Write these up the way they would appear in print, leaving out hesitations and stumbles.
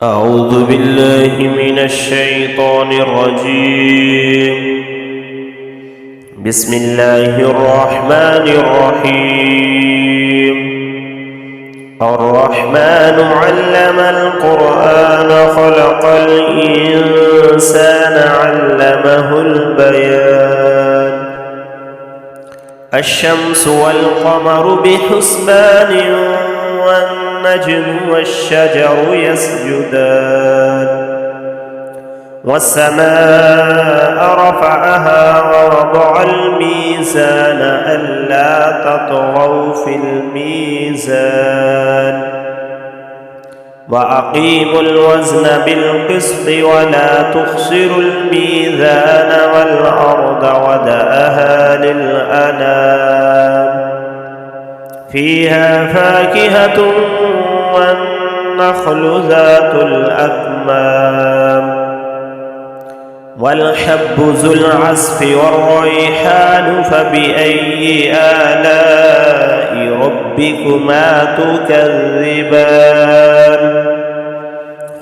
أعوذ بالله من الشيطان الرجيم. بسم الله الرحمن الرحيم. الرحمن علم القرآن خلق الإنسان علمه البيان. الشمس والقمر بحسبان والنجم والشجر يسجدان. والسماء رفعها ووضع الميزان ألا تطغوا في الميزان وأقيموا الوزن بالقسط ولا تخسروا الميزان والأرض وضعها للأنام. فيها فاكهة والنخل ذات الأكمام والحب ذو العصف والريحان. فبأي آلاء ربكما تكذبان.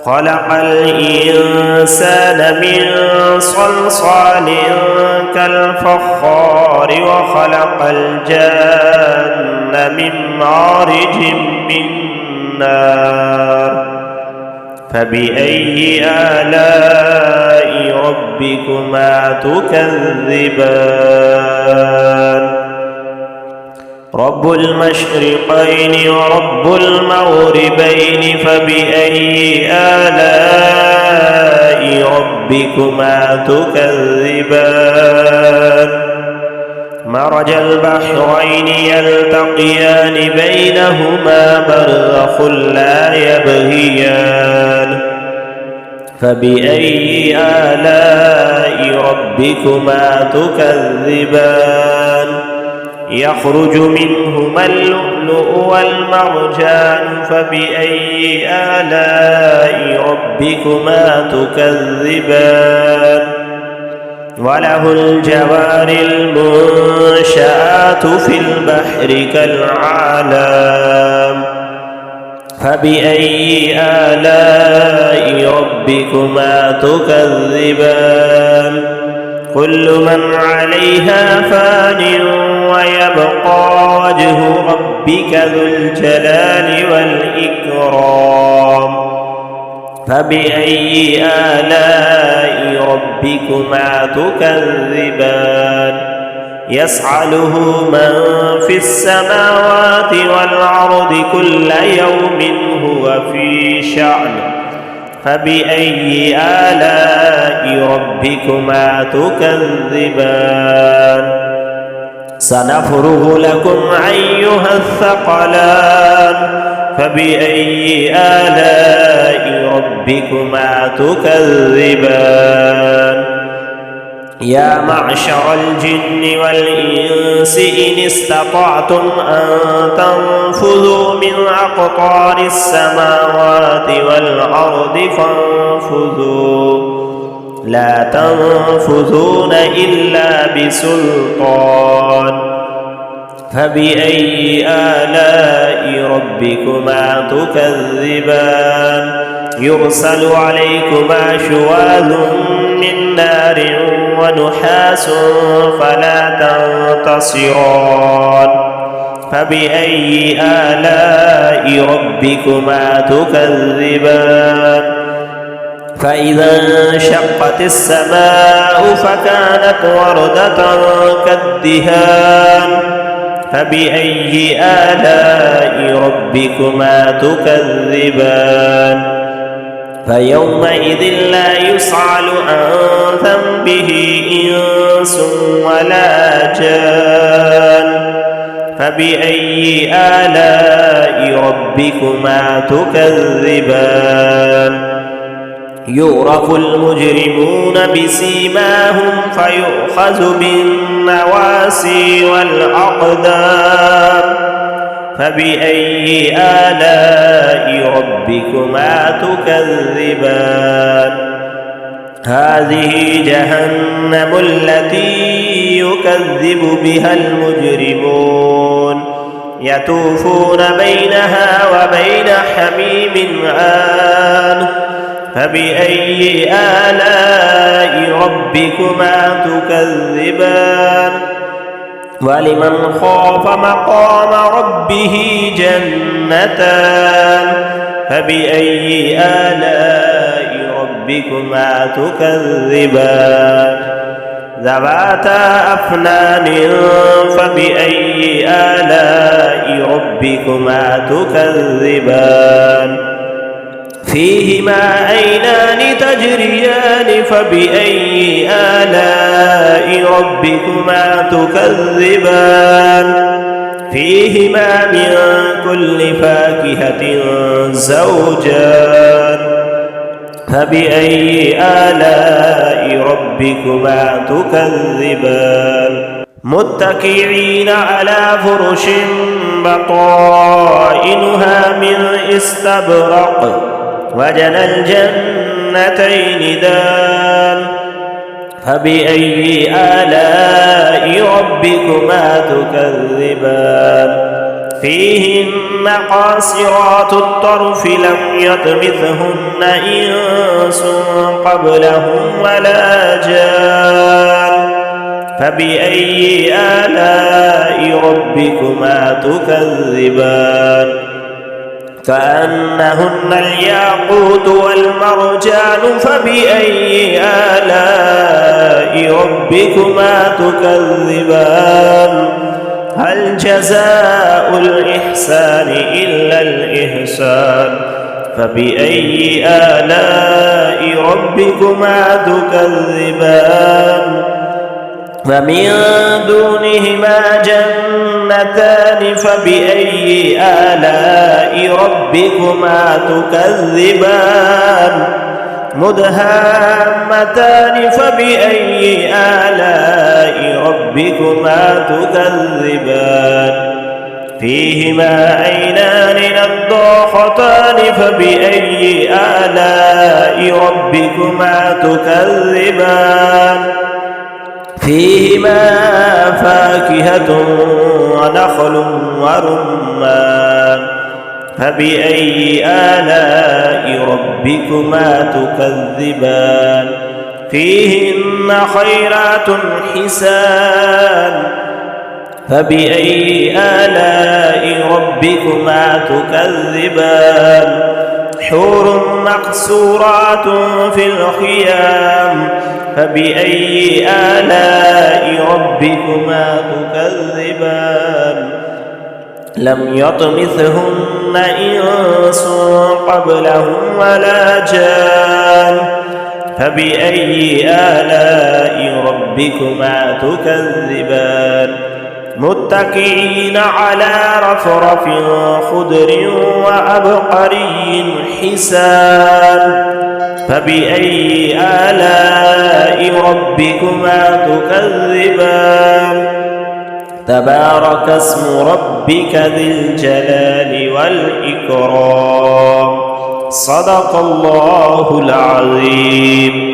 خلق الإنسان من صلصال كالفخار وخلق الجن من مارج من نار. فبأي آلاء ربكما تكذبان. رب المشرقين ورب المغربين. فبأي آلاء ربكما تكذبان. مرج البحرين يلتقيان بينهما برزخ لا يبغيان. فبأي آلاء ربكما تكذبان. يخرج منهما اللؤلؤ والمرجان. فبأي آلاء ربكما تكذبان. وله الجوار المنشآت في البحر كالأعلام. فبأي آلاء ربكما تكذبان. كل من عليها فان ويبقى وجه ربك ذو الجلال والإكرام. فبأي آلاء ربكما تكذبان. يسأله من في السماوات والأرض كل يوم هو في شأن. فبأي آلاء ربكما تكذبان. سنفرغ لكم أيها الثقلان. فبأي آلاء ربكما تكذبان. يا معشر الجن والإنس إن استطعتم أن تنفذوا من أقطار السماوات والأرض فانفذوا لا تنفذون إلا بسلطان. فبأي آلاء ربكما تكذبان. يرسل عليكما شواظ من نار ونحاس فلا تنتصران. فبأي آلاء ربكما تكذبان. فإذا انشقت السماء فكانت وردة كالدهان. فبأي آلاء ربكما تكذبان. فيومئذ لا يسأل عن ذنبه إنس ولا جان. فبأي آلاء ربكما تكذبان. يعرف المجرمون بسيماهم فيؤخذ بالنواسي والأقدام. فبأي آلاء ربكما تكذبان. هذه جهنم التي يكذب بها المجرمون يطوفون بينها وبين حميم آن فبأي آلاء ربكما تكذبان ولمن خاف مقام ربه جنتان فبأي آلاء ربكما تكذبان ذواتا أفنان فبأي آلاء ربكما تكذبان فيهما عينان تجريان فبأي آلاء ربكما تكذبان فيهما من كل فاكهة زوجان فبأي آلاء ربكما تكذبان متكئين على فرش بطائنها من استبرق وجنى الجنتين دان فبأي آلاء ربكما تكذبان فيهن قاصرات الطرف لم يطمثهن إنس قبلهم ولا جان فبأي آلاء ربكما تكذبان كأنهن الياقوت والمرجان فبأي آلاء ربكما تكذبان هل جزاء الإحسان إلا الإحسان فبأي آلاء ربكما تكذبان ومن دونهما جنتان فبأي آلاء ربكما تكذبان مدهامتان فبأي آلاء ربكما تكذبان فيهما عينان نضاختان فبأي آلاء ربكما تكذبان فيهما فاكهة ونخل ورمان فبأي آلاء ربكما تكذبان فيهن خيرات حسان فبأي آلاء ربكما تكذبان حور مقصورات في الخيام فبأي آلاء ربكما تكذبان لم يطمثهن إنس قبلهم ولا جان فبأي آلاء ربكما تكذبان متكئين على رفرف خضر وعبقري حسان فبأي آلاء ربكما تكذبان تبارك اسم ربك ذي الجلال والإكرام صدق الله العظيم.